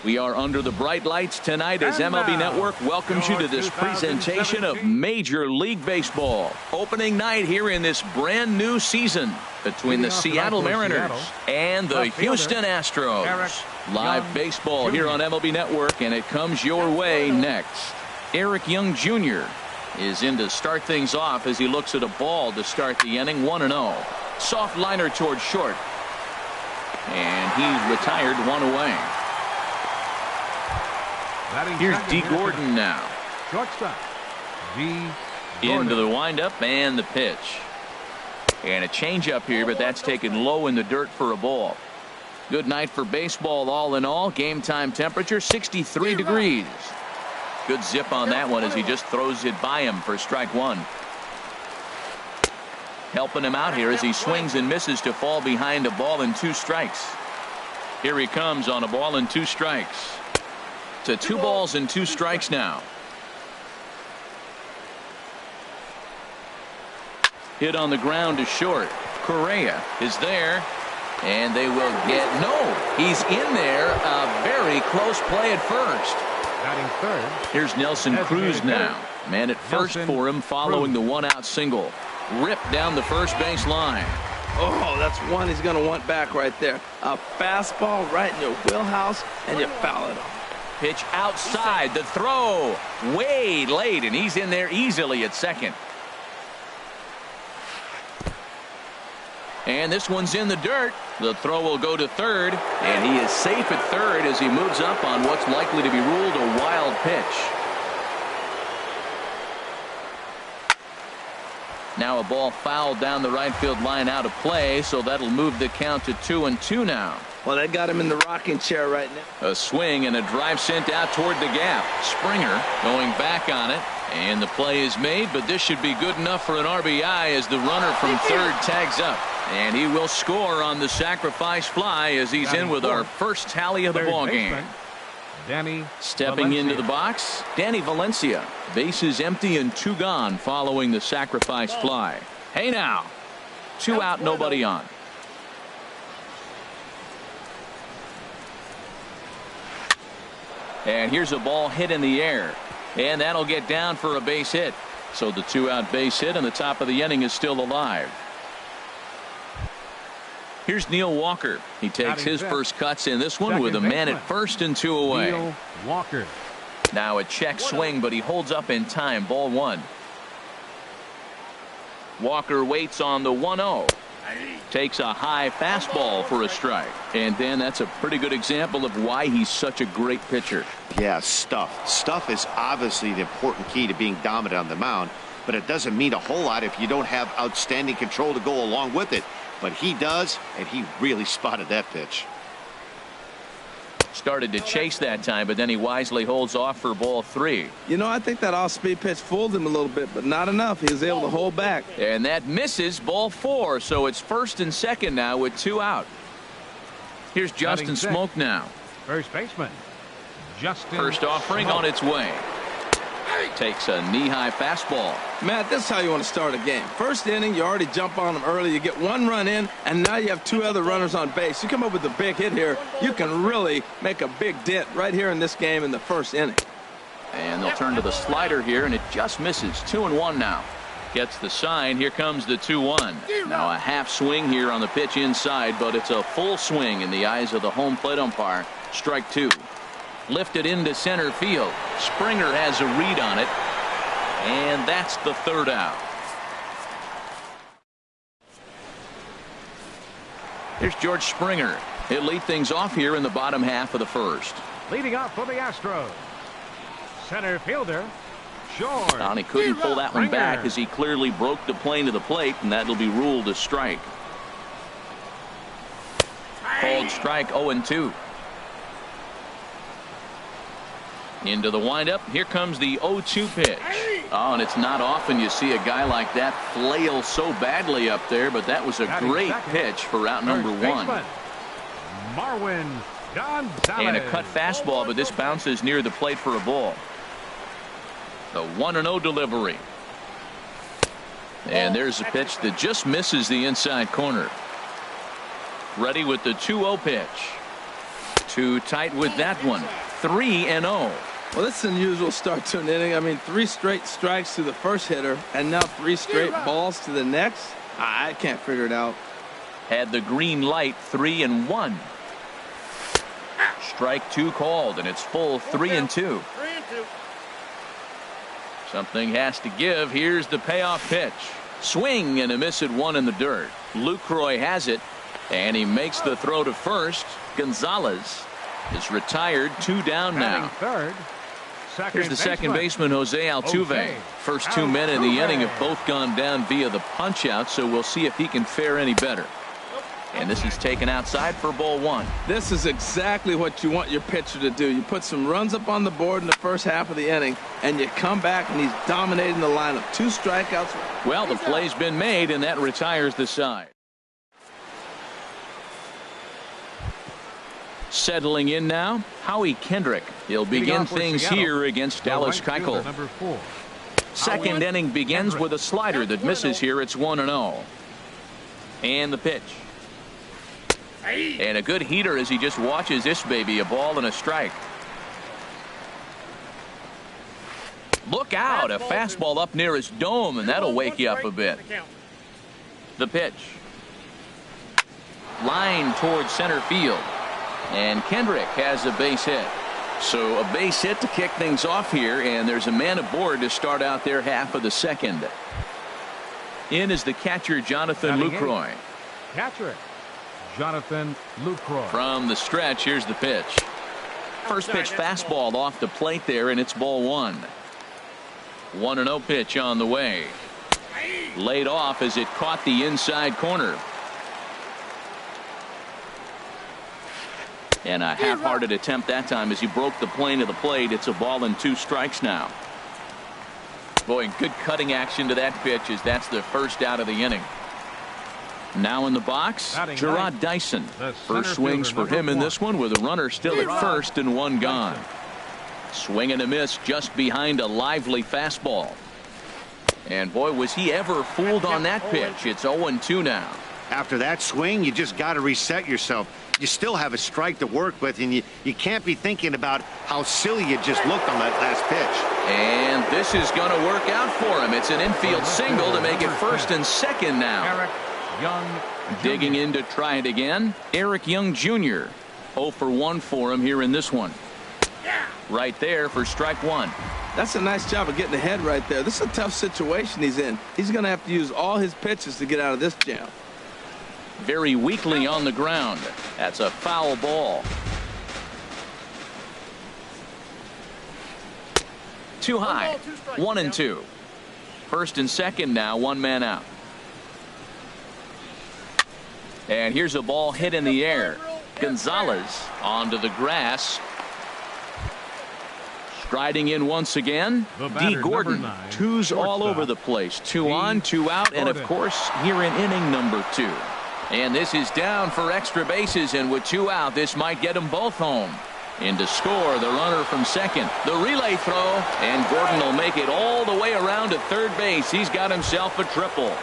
We are under the bright lights tonight as MLB Network welcomes you to this presentation of Major League Baseball. Opening night here in this brand new season between the Seattle Mariners and the Houston Astros. Live baseball here on MLB Network, and it comes your way next. Eric Young Jr. is in to start things off as he looks at a ball to start the inning. 1-0. Soft liner towards short. And he retired one away. Here's D. Gordon now. Shortstop. Into the windup and the pitch. And a changeup here, but that's taken low in the dirt for a ball. Good night for baseball all in all. Game time temperature 63 degrees. Good zip on that one as he just throws it by him for strike one. Helping him out here as he swings and misses to fall behind a ball and 2 strikes. Here he comes on a ball and 2 strikes. To 2 balls and 2 strikes now. Hit on the ground to short. Correa is there. And they will get he's in there. A very close play at first. Batting third. Here's Nelson Cruz now. Man at first for him following the 1-out single. Ripped down the first base line. Oh, that's one he's going to want back right there. A fastball right in your wheelhouse, and you foul it off. Pitch outside. The throw way late, and he's in there easily at second. And this one's in the dirt. The throw will go to third, and he is safe at third as he moves up on what's likely to be ruled a wild pitch. Now a ball fouled down the right field line out of play, so that'll move the count to 2-2 now. Well, they got him in the rocking chair right now. A swing and a drive sent out toward the gap. Springer going back on it, and the play is made, but this should be good enough for an RBI as the runner from third tags up. And he will score on the sacrifice fly as he's in with our first tally of the ball game. Stepping into the box, Danny Valencia. Bases empty and 2 gone following the sacrifice fly. Hey now, 2 out, nobody on. And here's a ball hit in the air, and that'll get down for a base hit. So the 2-out base hit, and the top of the inning is still alive. Here's Neil Walker. He takes his first cuts in this one with a man at first and 2 away. Neil Walker. Now a check swing, but he holds up in time. Ball 1. Walker waits on the 1-0. Takes a high fastball for a strike. And then that's a pretty good example of why he's such a great pitcher. Yeah, stuff. Stuff is obviously the important key to being dominant on the mound, but it doesn't mean a whole lot if you don't have outstanding control to go along with it. But he does, and he really spotted that pitch. Started to chase that time, but then he wisely holds off for ball 3. You know, I think that off-speed pitch fooled him a little bit, but not enough. He was able to hold back. And that misses, ball 4. So it's first and second now with 2 out. Here's Justin Smoke now. First baseman, Justin. First offering on its way. Takes a knee-high fastball. Matt, this is how you want to start a game. First inning, you already jump on them early. You get 1 run in, and now you have 2 other runners on base. You come up with a big hit here, you can really make a big dent right here in this game in the first inning. And they'll turn to the slider here, and it just misses. 2-1 now. Gets the sign. Here comes the 2-1. Now a half swing here on the pitch inside, but it's a full swing in the eyes of the home plate umpire. Strike 2. Lifted into center field. Springer has a read on it, and that's the 3rd out. Here's George Springer. He'll lead things off here in the bottom half of the first. Leading off for the Astros, center fielder George. And he couldn't pull that one back as he clearly broke the plane to the plate, and that'll be ruled a strike. Called strike 0-2. Into the windup. Here comes the 0-2 pitch. Oh, and it's not often you see a guy like that flail so badly up there, but that was a great pitch for out number 1. Marwin Gonzalez. And a cut fastball, but this bounces near the plate for a ball. The 1-0 delivery. And there's a pitch that just misses the inside corner. Ready with the 2-0 pitch. Too tight with that one. 3-0. Well, this is an unusual start to an inning. I mean, 3 straight strikes to the first hitter, and now 3 straight balls to the next. I can't figure it out. Had the green light. 3-1. Strike 2 called, and it's full. 3-2. Something has to give. Here's the payoff pitch. Swing and a miss at 1 in the dirt. Lucroy has it, and he makes the throw to first. Gonzalez is retired. 2 down now. Third. Here's the second baseman, Jose Altuve. First 2 men in the inning have both gone down via the punch-out, so we'll see if he can fare any better. And this is taken outside for ball 1. This is exactly what you want your pitcher to do. You put some runs up on the board in the first half of the inning, and you come back, and he's dominating the lineup. 2 strikeouts. Well, the play's been made, and that retires the side. Settling in now, Howie Kendrick. He'll begin things here against Dallas Keuchel. Second inning begins with a slider that misses here. It's 1-0. And the pitch. And a good heater as he just watches this baby. A ball and a strike. Look out. A fastball up near his dome, and that'll wake you up a bit. The pitch. Line towards center field. And Kendrick has a base hit. So a base hit to kick things off here, and there's a man aboard to start out their half of the second. In is the catcher, Jonathan Lucroy. Catcher, Jonathan Lucroy. From the stretch, here's the pitch. First pitch fastball off the plate there, and it's ball 1. 1-0 pitch on the way. Laid off as it caught the inside corner. And a half-hearted attempt that time as he broke the plane of the plate. It's a ball and 2 strikes now. Boy, good cutting action to that pitch as that's the first out of the inning. Now in the box, Gerard Dyson. First swings for him in this one with a runner still at first and 1 gone. Swing and a miss just behind a lively fastball. And boy, was he ever fooled on that pitch. It's 0-2 now. After that swing, you just got to reset yourself. You still have a strike to work with, and you can't be thinking about how silly you just looked on that last pitch. And this is going to work out for him. It's an infield single to make it first and second now. Eric Young Digging in to try it again. Eric Young Jr. 0 for 1 for him here in this one. Right there for strike 1. That's a nice job of getting ahead right there. This is a tough situation he's in. He's going to have to use all his pitches to get out of this jam. Very weakly on the ground. That's a foul ball. Too high. 1-2. First and second now. 1 man out. And here's a ball hit in the air. Gonzalez onto the grass. Striding in once again. D. Gordon. 2's all over the place. 2 on, 2 out, and of course here in inning number 2. And this is down for extra bases, and with 2 out, this might get them both home. In to score, the runner from second. The relay throw, and Gordon will make it all the way around to third base. He's got himself a triple.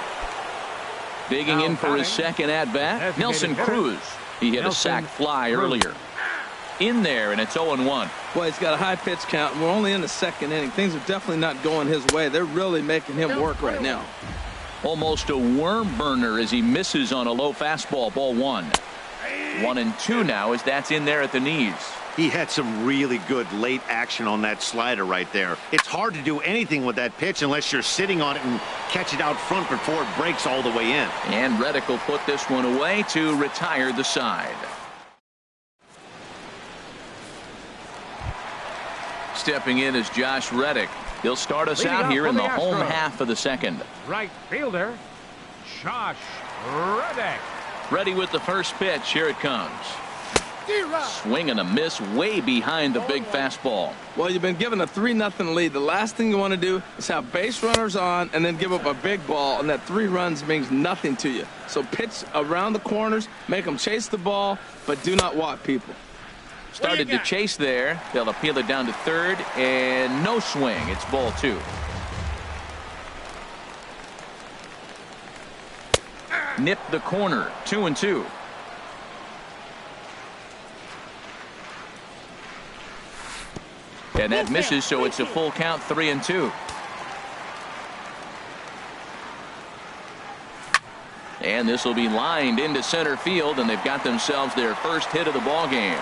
Digging in for his second at-bat, Nelson Cruz. He hit a sac fly earlier. In there, and it's 0-1. Boy, he's got a high pitch count. We're only in the second inning. Things are definitely not going his way. They're really making him work right now. Almost a worm burner as he misses on a low fastball. Ball 1. 1-2 now as that's in there at the knees. He had some really good late action on that slider right there. It's hard to do anything with that pitch unless you're sitting on it and catch it out front before it breaks all the way in. And Reddick will put this one away to retire the side. Stepping in is Josh Reddick. He'll start us out here in the home half of the second. Right fielder, Josh Reddick. Ready with the first pitch. Here it comes. Swing and a miss way behind the big fastball. Well, you've been given a 3-0 lead. The last thing you want to do is have base runners on and then give up a big ball, and that 3 runs means nothing to you. So pitch around the corners, make them chase the ball, but do not walk people. Started to chase there. They'll appeal it down to third, and no swing. It's ball 2. Nipped the corner. 2-2. And that misses, so it's a full count, 3-2. And this will be lined into center field, and they've got themselves their first hit of the ball game.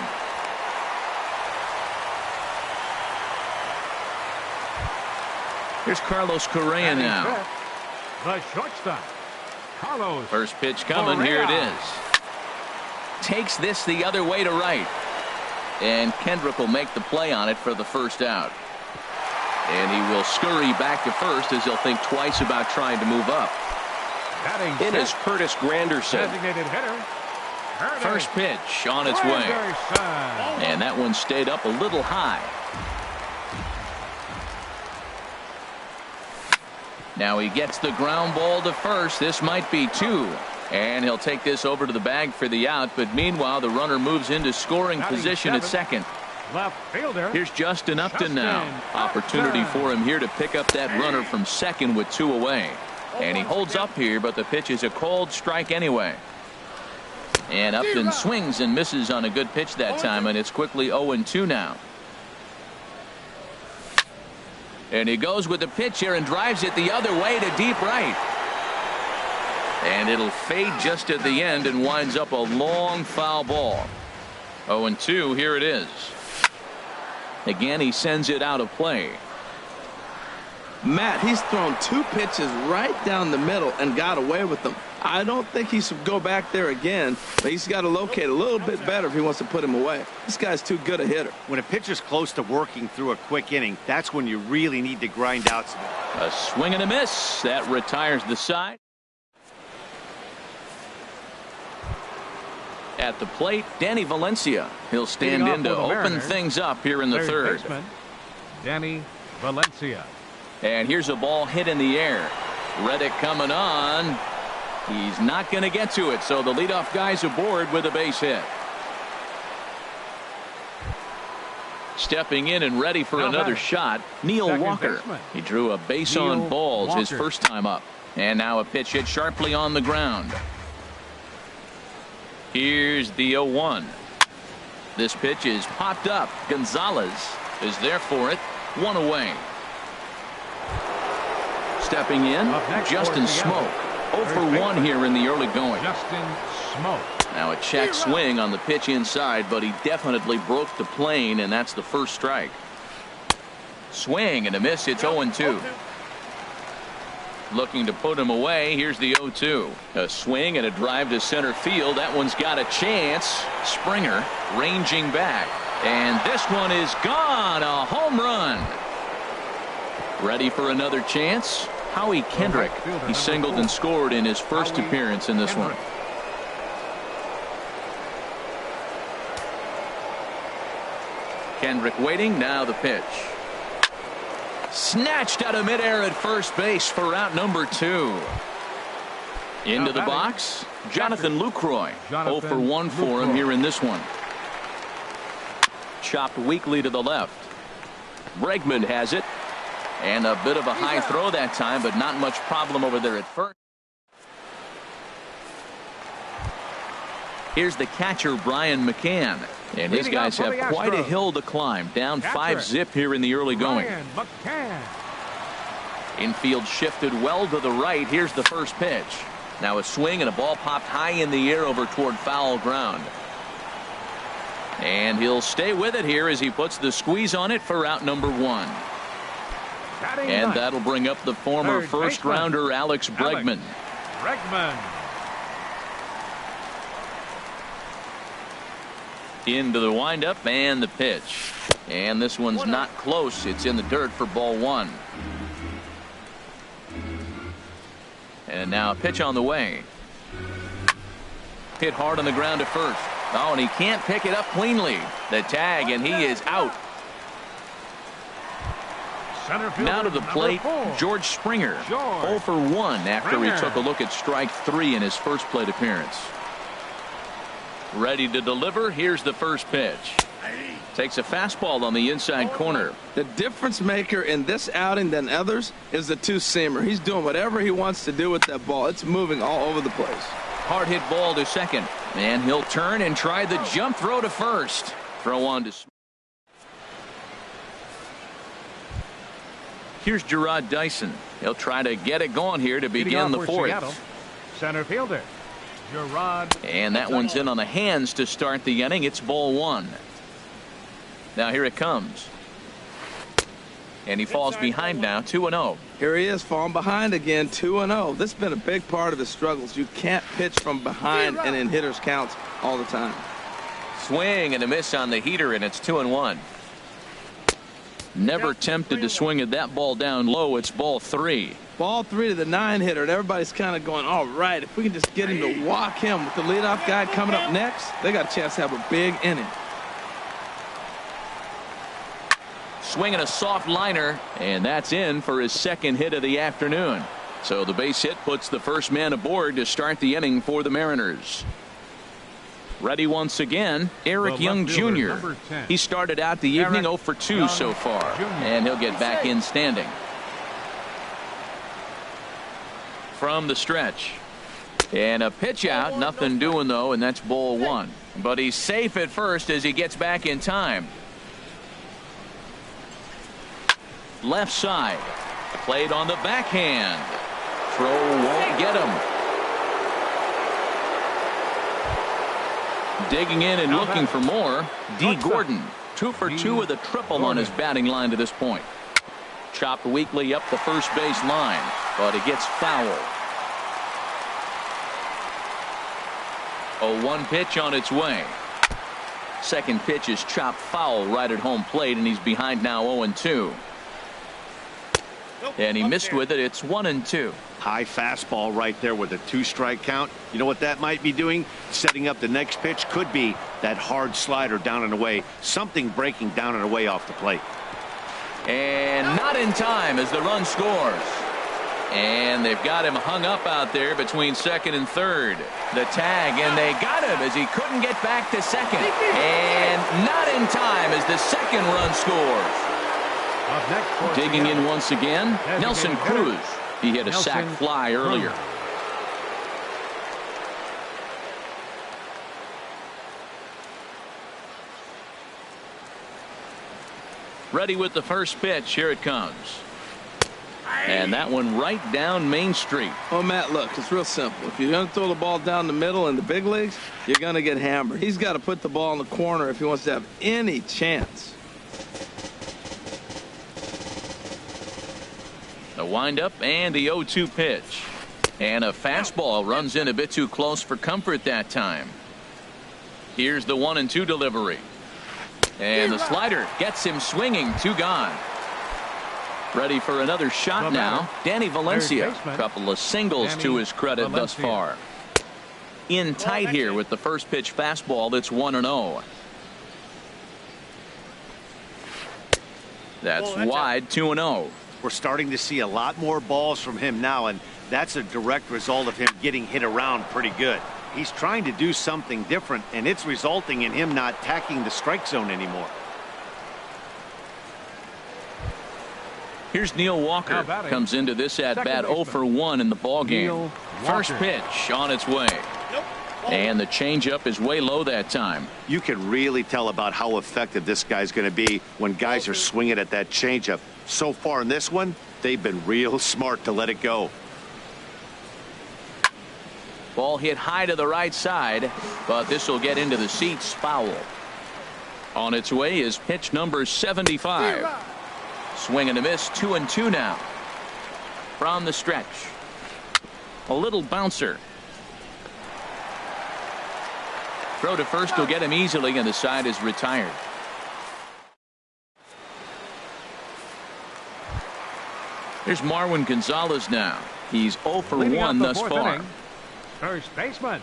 Here's Carlos Correa now. The shortstop, Carlos. First pitch coming. Correa. Here it is. Takes this the other way to right. And Kendrick will make the play on it for the first out. And he will scurry back to first as he'll think twice about trying to move up. Batting In is Curtis Granderson. designated hitter. First pitch on its way. And that one stayed up a little high. Now he gets the ground ball to first. This might be two. And he'll take this over to the bag for the out. But meanwhile, the runner moves into scoring position at second. Left fielder. Here's Justin Upton now. Opportunity for him here to pick up that runner from second with 2 away. And he holds up here, but the pitch is a called strike anyway. And Upton swings and misses on a good pitch that time, and it's quickly 0-2 now. And he goes with the pitch here and drives it the other way to deep right. And it'll fade just at the end and winds up a long foul ball. 0-2, here it is. Again, he sends it out of play. Matt, he's thrown 2 pitches right down the middle and got away with them. I don't think he should go back there again, but he's got to locate a little bit better if he wants to put him away. This guy's too good a hitter. When a pitcher's close to working through a quick inning, that's when you really need to grind out some. A swing and a miss. That retires the side. At the plate, Danny Valencia. He'll stand in to open things up here in the third. Baseman, Danny Valencia. And here's a ball hit in the air. Reddick coming on. He's not going to get to it, so the leadoff guy's aboard with a base hit. Stepping in and ready for another shot, Neil Walker. He drew a base on balls his first time up. And now a pitch hit sharply on the ground. Here's the 0-1. This pitch is popped up. Gonzalez is there for it. 1 away. Stepping in, Justin Smoke. 0 for 1 here in the early going. Justin Smoke. Now a check swing on the pitch inside, but he definitely broke the plane, and that's the first strike. Swing and a miss. It's 0-2. Looking to put him away. Here's the 0-2. A swing and a drive to center field. That one's got a chance. Springer ranging back. And this one is gone. A home run. Ready for another chance. Howie Kendrick. He singled and scored in his first appearance in this one. Kendrick waiting. Now the pitch. Snatched out of midair at first base for out number 2. Into the box, Jonathan Lucroy. 0 for 1 for him here in this one. Chopped weakly to the left. Bregman has it. And a bit of a high throw that time, but not much problem over there at first. Here's the catcher, Brian McCann. And his guys have quite a hill to climb. Down 5-0 here in the early going. Infield shifted well to the right. Here's the first pitch. Now a swing and a ball popped high in the air over toward foul ground. And he'll stay with it here as he puts the squeeze on it for out number 1. And that'll bring up the former first rounder Alex Bregman. Into the windup and the pitch. And this one's not close. It's in the dirt for ball 1. And now a pitch on the way. Hit hard on the ground at first. Oh, and he can't pick it up cleanly. The tag, and he is out. Now to the plate, George Springer. 0 for 1 after he took a look at strike 3 in his first plate appearance. Ready to deliver. Here's the first pitch. Takes a fastball on the inside corner. The difference maker in this outing than others is the 2-seamer. He's doing whatever he wants to do with that ball. It's moving all over the place. Hard hit ball to second. And he'll turn and try the jump throw to first. Throw on to Here's Gerard Dyson. He'll try to get it going here to begin the fourth. Seattle, center fielder, Gerard. And that one's in on the hands to start the inning. It's ball one. Now here it comes. And he falls behind now, 2-0. Here he is, falling behind again, 2-0. This has been a big part of his struggles. You can't pitch from behind and in hitters' counts all the time. Swing and a miss on the heater, and it's 2-1. Never tempted to swing at that ball down low. It's ball three. Ball three to the 9-hitter, and everybody's kind of going, all right, if we can just get him to walk him with the leadoff guy coming up next, they got a chance to have a big inning. Swinging a soft liner, and that's in for his second hit of the afternoon. So the base hit puts the first man aboard to start the inning for the Mariners. Ready once again, Eric Young Jr. He started out the evening 0 for 2 so far, and he'll get back in standing. From the stretch. And a pitch out, nothing doing though, and that's ball one. But he's safe at first as he gets back in time. Left side. Played on the backhand. Throw won't get him. Digging in and looking for more. D. Gordon. 2 for 2 with a triple on his batting line to this point. Chopped weakly up the first base line, but it gets foul. A 1 pitch on its way. Second pitch is chopped foul right at home plate, and he's behind now 0-2. And he missed with it. It's 1-2. High fastball right there with a 2-strike count. You know what that might be doing? Setting up the next pitch. Could be that hard slider down and away. Something breaking down and away off the plate. And not in time as the run scores. And they've got him hung up out there between second and third. The tag, and they got him as he couldn't get back to second. And not in time as the second run scores. Digging in once again, Nelson Cruz. He hit a sac fly earlier. Ready with the first pitch. Here it comes. And that one right down Main Street. Oh, Matt, look, it's real simple. If you're going to throw the ball down the middle in the big leagues, you're going to get hammered. He's got to put the ball in the corner if he wants to have any chance. The windup and the 0-2 pitch. And a fastball runs in a bit too close for comfort that time. Here's the 1-2 delivery. And the slider gets him swinging. 2 gone. Ready for another shot now. Danny Valencia. A couple of singles to his credit thus far. In tight here with the first pitch fastball. That's 1-0. That's wide. 2-0. We're starting to see a lot more balls from him now, and that's a direct result of him getting hit around pretty good. He's trying to do something different, and it's resulting in him not attacking the strike zone anymore. Here's Neil Walker. Comes into this at bat 0 for 1 in the ball game. First pitch on its way. And the changeup is way low that time. You can really tell about how effective this guy's going to be when guys are swinging at that changeup. So far in this one, they've been real smart to let it go. Ball hit high to the right side, but this will get into the seats. Foul. On its way is pitch number 75. Swing and a miss. 2-2 now. From the stretch. A little bouncer. Throw to first will get him easily, and the side is retired. Here's Marwin Gonzalez now. He's 0 for 1 thus far. First baseman,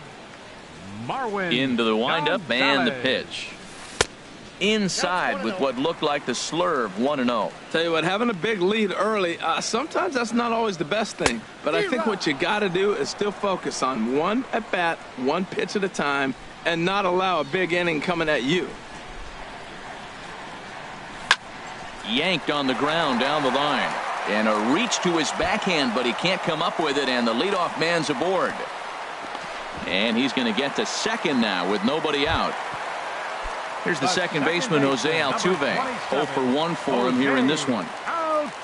Marwin. Into the windup and the pitch. Inside with what looked like the slurve. 1-0. Tell you what, having a big lead early, sometimes that's not always the best thing. But I think what you got to do is still focus on one at bat, one pitch at a time, and not allow a big inning coming at you. Yanked on the ground down the line. And a reach to his backhand, but he can't come up with it, and the leadoff man's aboard. And he's going to get to second now with nobody out. Here's the second baseman, Jose Altuve. 0 for 1 for him here in this one.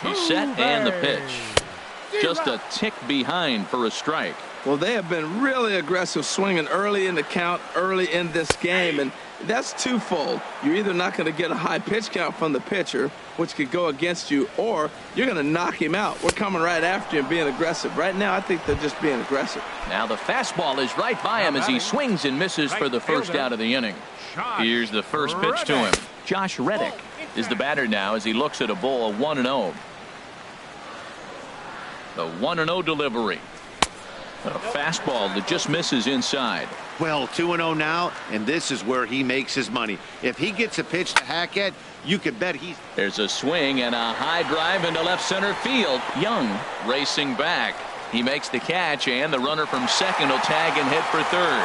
He's set and the pitch. Just a tick behind for a strike. Well, they have been really aggressive swinging early in the count, early in this game, and that's twofold. You're either not going to get a high pitch count from the pitcher, which could go against you, or you're going to knock him out. We're coming right after you and being aggressive. Right now, I think they're just being aggressive. Now the fastball is right by him as he swings and misses for the first out of the inning. Here's the first pitch to him. Josh Reddick is the batter now as he looks at a ball 1-0. The 1-0 delivery. A fastball that just misses inside. Well, 2-0 now, and this is where he makes his money. If he gets a pitch to hack at, you can bet he's... There's a swing and a high drive into left center field. Young racing back. He makes the catch, and the runner from second will tag and hit for third.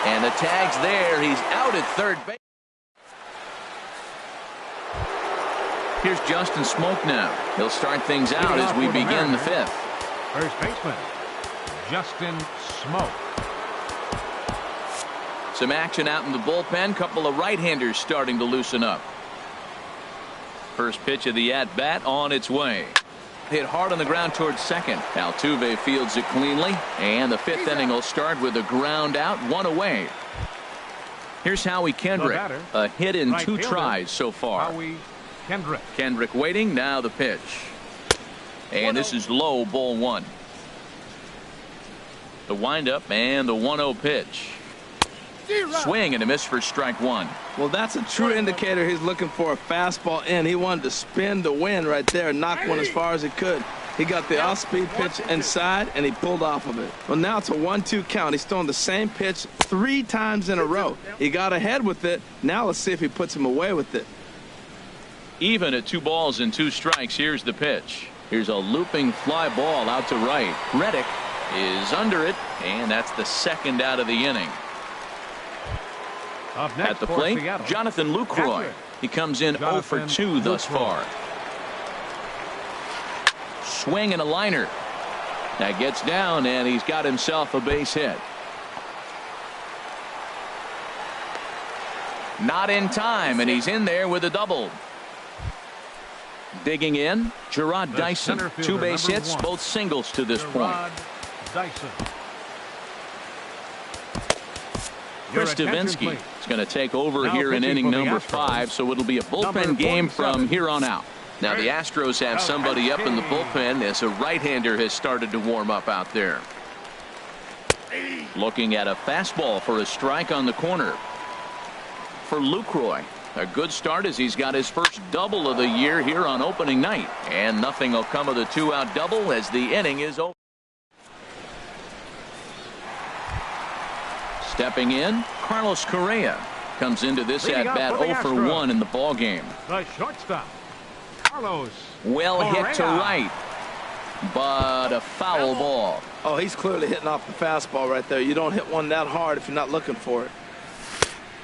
And the tag's there. He's out at third base. Here's Justin Smoke now. He'll start things out as we begin the fifth. First baseman, Justin Smoke. Some action out in the bullpen. Couple of right-handers starting to loosen up. First pitch of the at-bat on its way. Hit hard on the ground towards second. Altuve fields it cleanly, and the fifth inning will start with a ground out, one away. Here's Howie Kendrick. A hit in two tries so far. Howie Kendrick waiting. Now the pitch. And this is low, ball one. The windup and the 1-0 pitch. Swing and a miss for strike one. Well, that's a true indicator he's looking for a fastball in. He wanted to spin the wind right there, knock one as far as he could. He got the off-speed pitch inside, and he pulled off of it. Well, now it's a 1-2 count. He's throwing the same pitch 3 times in a row. He got ahead with it. Now let's see if he puts him away with it. Even at 2 balls and 2 strikes, here's the pitch. Here's a looping fly ball out to right. Reddick is under it, and that's the second out of the inning. At the plate, Jonathan Lucroy. He comes in 0 for 2 thus far. Swing and a liner. That gets down, and he's got himself a base hit. Not in time, and he's in there with a double. Digging in, Gerard Dyson. 2 base hits, both singles to this point. Chris Davinsky is going to take over here in inning number 5, so it'll be a bullpen game from here on out. Now the Astros have somebody up in the bullpen as a right-hander has started to warm up out there. Looking at a fastball for a strike on the corner. For Lucroy, a good start as he's got his first double of the year here on opening night. And nothing will come of the 2-out double as the inning is over. Stepping in, Carlos Correa comes into this at-bat 0 for 1 in the ball game. The shortstop, Carlos Well Correa. hit to right, but a foul ball. Oh, he's clearly hitting off the fastball right there. You don't hit one that hard if you're not looking for it.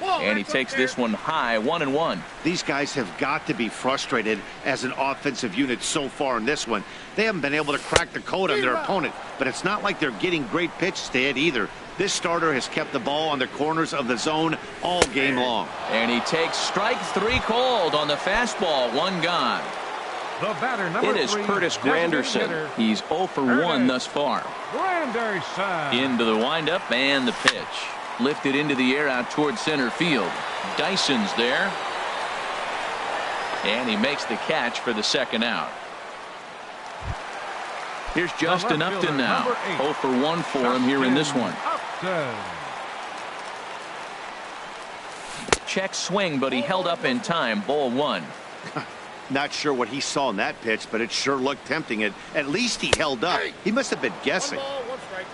And he takes this one high, 1-1. These guys have got to be frustrated as an offensive unit so far in this one. They haven't been able to crack the code on their opponent, but it's not like they're getting great pitches to hit either. This starter has kept the ball on the corners of the zone all game long. And he takes strike 3 called on the fastball, 1 gone. The batter, number It is 3, Curtis Granderson. He's 0 for 1 thus far. Granderson. Into the windup and the pitch. Lifted into the air out towards center field. Dyson's there. And he makes the catch for the second out. Here's Justin Upton now. 0 for 1 for him here in this one. Check swing, but he held up in time. Ball 1. Not sure what he saw in that pitch, but it sure looked tempting. At least he held up. He must have been guessing.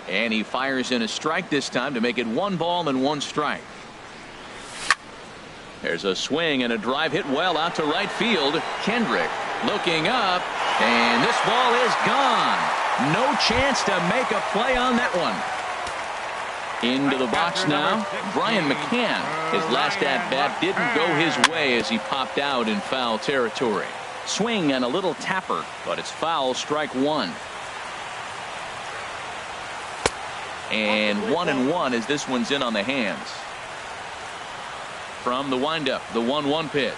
And he fires in a strike this time to make it 1 ball and 1 strike. There's a swing and a drive hit well out to right field. Kendrick looking up, and this ball is gone. No chance to make a play on that one. Into the box now, Brian McCann. His last at-bat didn't go his way as he popped out in foul territory. Swing and a little tapper, but it's foul, strike 1. And 1-1 as this one's in on the hands. From the windup, the 1-1 pitch.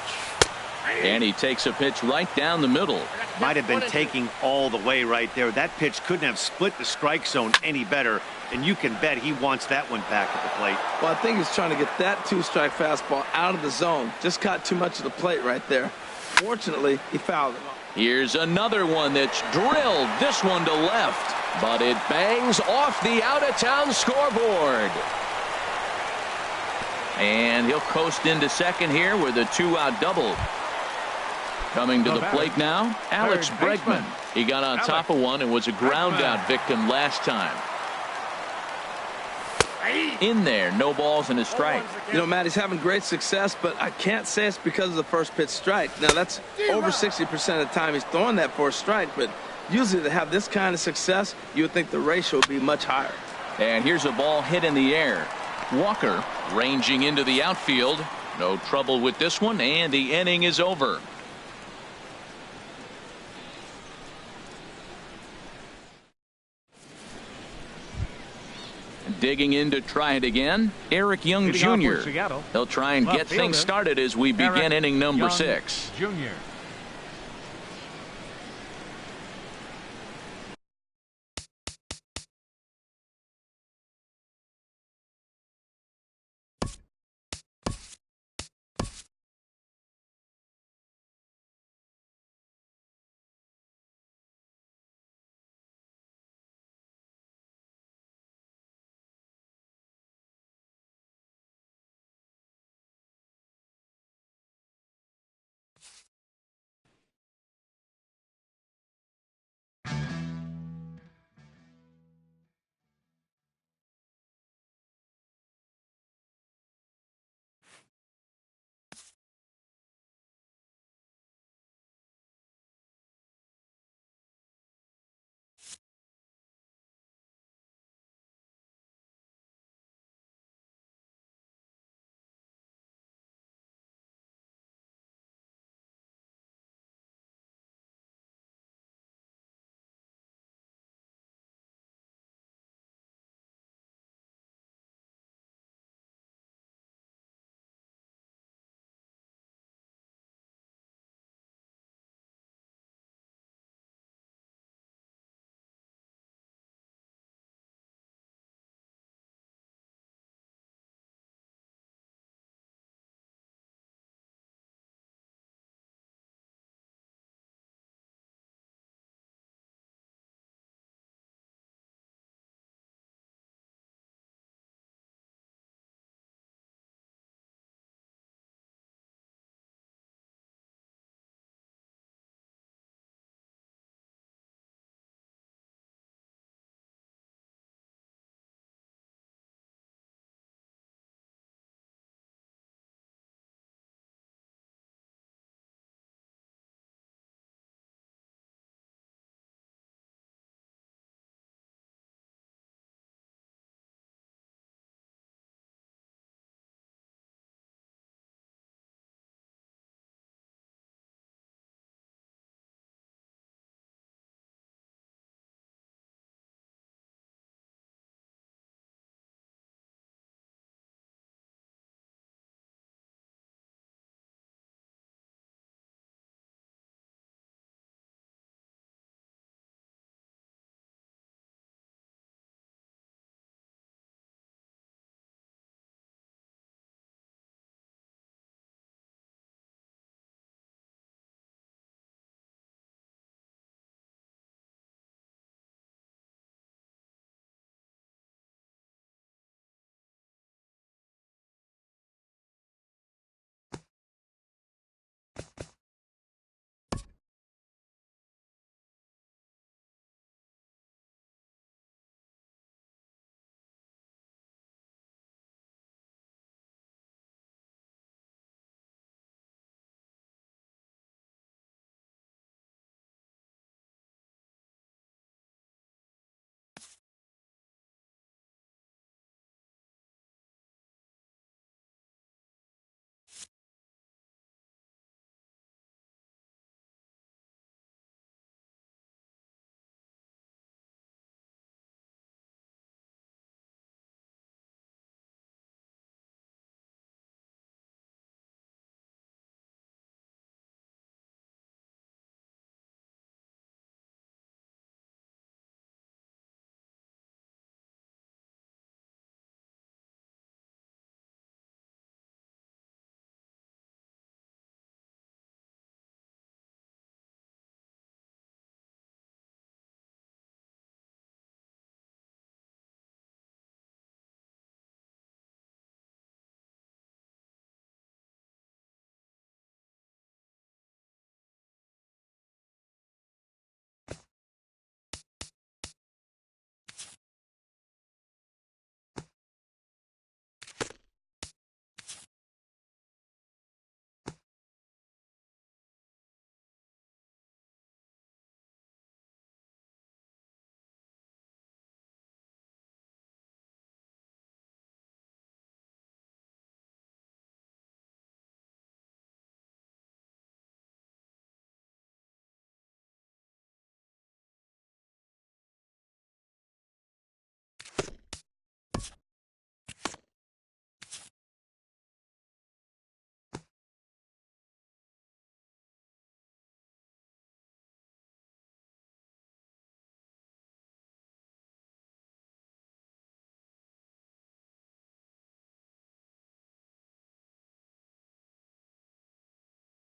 And he takes a pitch right down the middle. Might have been taking all the way right there. That pitch couldn't have split the strike zone any better, and you can bet he wants that one back at the plate. Well, I think he's trying to get that two-strike fastball out of the zone. Just caught too much of the plate right there. Fortunately, he fouled it. Here's another one that's drilled. This one to left. But it bangs off the out-of-town scoreboard. And he'll coast into second here with a 2-out double. Coming to the plate now, Alex Bregman. He got on top of one and was a ground-out victim last time. In there, no balls and a strike. You know, Matt, he's having great success, but I can't say it's because of the first pitch strike. Now, that's over 60% of the time he's throwing that for a strike, but usually to have this kind of success, you would think the ratio would be much higher. And here's a ball hit in the air. Walker ranging into the outfield. No trouble with this one, and the inning is over. Digging in to try it again, Eric Young Jr. He'll try and get things started as we begin inning number 6. Jr.